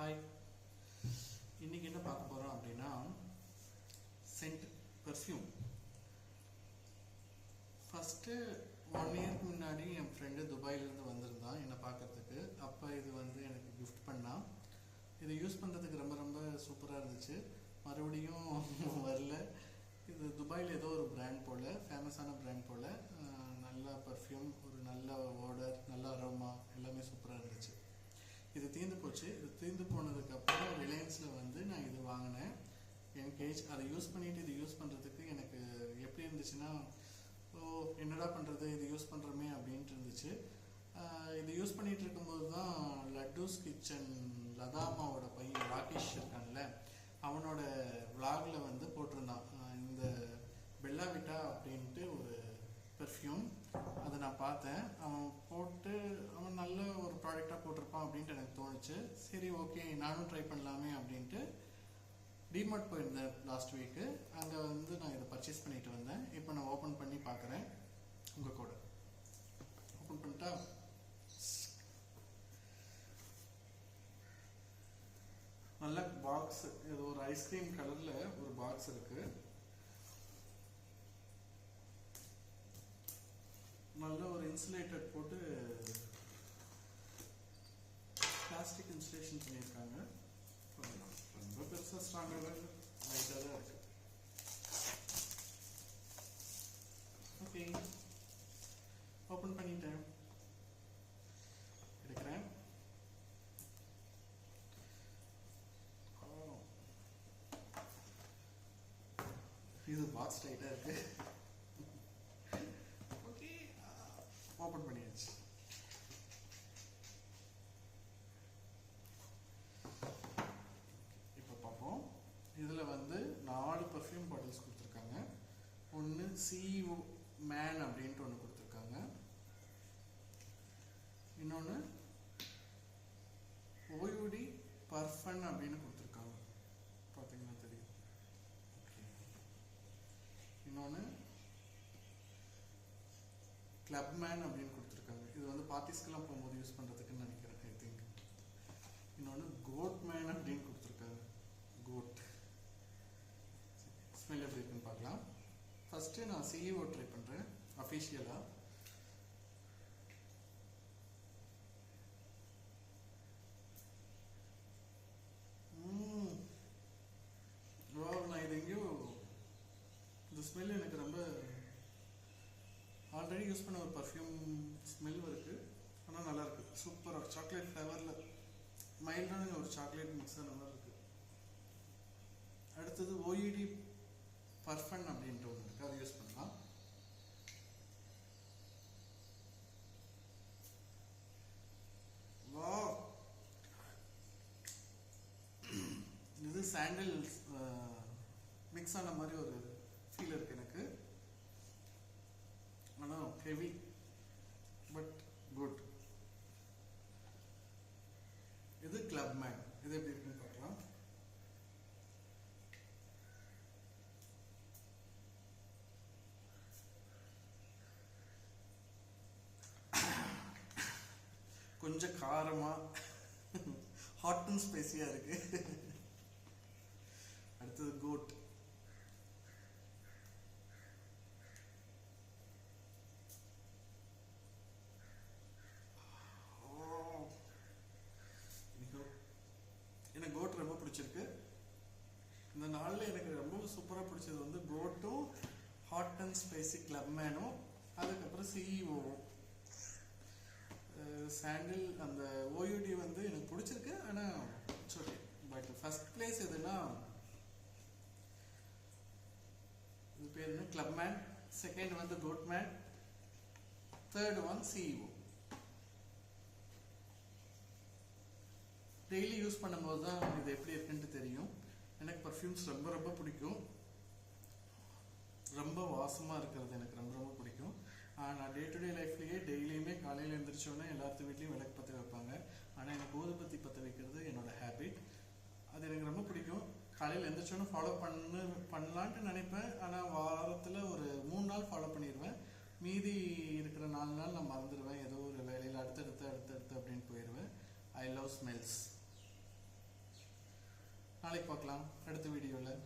Hi, இன்றைக்கி என்ன பார்க்க போகிறோம் அப்படின்னா சென்ட் பர்ஃப்யூம். ஃபஸ்ட்டு 1 இயர்க்கு முன்னாடி என் ஃப்ரெண்டு துபாயிலேருந்து வந்திருந்தான் என்னை பார்க்குறதுக்கு. அப்போ இது எனக்கு கிஃப்ட் பண்ணான். இதை யூஸ் பண்ணுறதுக்கு ரொம்ப ரொம்ப சூப்பராக இருந்துச்சு. மறுபடியும் வரல. இது துபாயில் ஏதோ ஒரு பிராண்ட் போல், ஃபேமஸான பிராண்ட் போல். நல்ல பர்ஃப்யூம், ஒரு நல்ல ஓடர், நல்ல அரோமா, எல்லாமே சூப்பராக இருந்துச்சு. இது தீர்ந்து போச்சு. இது தீர்ந்து போனதுக்கப்புறம் ரிலையன்ஸில் நான் இது வாங்கினேன். என்கேஜ் அதை யூஸ் பண்ணிவிட்டு இது யூஸ் பண்ணுறதுக்கு எனக்கு எப்படி இருந்துச்சுன்னா, என்னடா பண்ணுறது, இது யூஸ் பண்ணுறோமே அப்படின்ட்டு இருந்துச்சு. இது யூஸ் பண்ணிகிட்டு இருக்கும்போது தான் லட்டூஸ் கிச்சன் லதாமாவோட பையன் ராகேஷ் இருக்கான்ல, அவனோட விளாகில் போட்டிருந்தான் இந்த பெல்லா விட்டா அப்படின்ட்டு ஒரு பெர்ஃப்யூம். அதை நான் பார்த்தேன். அவன் நல்ல ஒரு ப்ராடக்டாக போட்டிருப்பான் அப்படின்ட்டு எனக்கு தோணுச்சு. சரி, ஓகே, நானும் ட்ரை பண்ணலாமே அப்படின்ட்டு டிமார்ட் போயிருந்தேன் லாஸ்ட் வீக்கு. அங்கே நான் இதை பர்ச்சேஸ் பண்ணிட்டு வந்தேன். இப்போ நான் ஓப்பன் பண்ணி பார்க்குறேன் உங்கள் கூட. ஓப்பன் பண்ணிட்டா நல்ல பாக்ஸ். இது ஒரு ஐஸ்கிரீம் கலரில் ஒரு பாக்ஸ் இருக்குது. நல்ல ஒரு இன்சுலேட்டர் போட்டு பிளாஸ்டிக் இன்சுலேஷன் பண்ணியிருக்காங்க. ரொம்ப பெருசாக ஸ்ட்ராங்காக லைட்டாக தான் இருக்கு. ஓகே, ஓப்பன் பண்ணிட்டேன். எடுக்கிறேன். இது பாக்ஸ் டைட்டாக இருக்கு. ஓப்பன் பண்ணியாச்சு. இப்போ பார்ப்போம். இதில் 4 பர்ஃப்யூம் பாட்டில்ஸ் கொடுத்துருக்காங்க. ஒன்று CEO மேன் அப்படின்ட்டு ஒன்று கொடுத்துருக்காங்க. இன்னொன்று OUD பர்ஃபன் அப்படின்னு கொடுத்துருக்காங்க. பார்த்தீங்கன்னா தெரியும். இன்னொன்று கிளப் மேன் அப்படின்னு கொடுத்துருக்காங்க. இது பார்ட்டிஸ்க்கெல்லாம் போகும்போது யூஸ் பண்ணுறதுக்குன்னு நினைக்கிறேன், ஐ திங்க். இன்னொன்று கோட் மேன் அப்படின்னு கொடுத்துருக்காங்க. கோட் ஸ்மெல் எப்படி இருக்குன்னு பார்க்கலாம். ஃபஸ்ட்டு நான் CEO ட்ரை பண்ணுறேன் அஃபிஷியலாக. நான் இது எங்கேயோ இந்த ஸ்மெல் எனக்கு ரொம்ப ஆல்ரெடி யூஸ் பண்ண ஒரு பர்ஃப்யூம் ஸ்மெல் இருக்குது. ஆனால் நல்லாயிருக்கு. சூப்பராக சாக்லேட் ஃப்ளேவரில் மைல்டான ஒரு சாக்லேட் மிக்ஸ் ஆன மாதிரி இருக்குது. அடுத்தது OUD பர்ஃபன் அப்படின்ட்டு ஒன்று இருக்குது. அதை யூஸ் பண்ணலாம். வா, இது சாண்டில் மிக்ஸ் ஆன மாதிரி ஒரு ஃபீல் இருக்குது எனக்கு. ஆனால் ஹெவி பட் குட். இது கிளப் மேன். இது எப்படி இருக்குன்னு பார்க்கலாம். கொஞ்சம் காரமா ஹாட் அண்ட் ஸ்பைசியா இருக்கு. அடுத்தது கோட். எனக்கு கோட் ரொம்ப பிடிச்சிருக்கு. இந்த நாளில் எனக்கு ரொம்ப சூப்பராக பிடிச்சது கோட்டும் ஹாட் அண்ட் ஸ்பைசி கிளப் மேனும், அதுக்கப்புறம் CEOவும். சாண்டில் அந்த OUD எனக்கு பிடிச்சிருக்கு. ஆனால் it's okay. But first place எதுனா இது பேர் என்ன, club man. Second coat man. Third CEO. Daily use பண்ணும்போது தான் இது எப்படி இருக்குன்ட்டு தெரியும். எனக்கு பர்ஃப்யூம்ஸ் ரொம்ப ரொம்ப பிடிக்கும். ரொம்ப வாசமாக இருக்கிறது எனக்கு ரொம்ப ரொம்ப பிடிக்கும். நான் டே டு டே லைஃப்லேயே டெய்லியுமே காலையில் எழுந்திரிச்சோன்னே எல்லாத்து வீட்லேயும் விளக்கு பற்ற வைப்பாங்க. ஆனால் எனக்கு ஊதுபத்தி பற்ற வைக்கிறது என்னோடய ஹேபிட். அது எனக்கு ரொம்ப பிடிக்கும். காலையில் எழுந்திரிச்சோன்னே ஃபாலோ பண்ணலான்ட்டு நினைப்பேன். ஆனால் வாரத்தில் ஒரு 3 நாள் ஃபாலோ பண்ணிடுவேன். மீதி இருக்கிற 4 நாள் நான் மறந்துடுவேன். ஏதோ ஒரு வேலையில் அடுத்தடுத்து அப்படின்னு போயிடுவேன். I love smells. நாளைக்கு பார்க்கலாம் அடுத்த வீடியோவில்.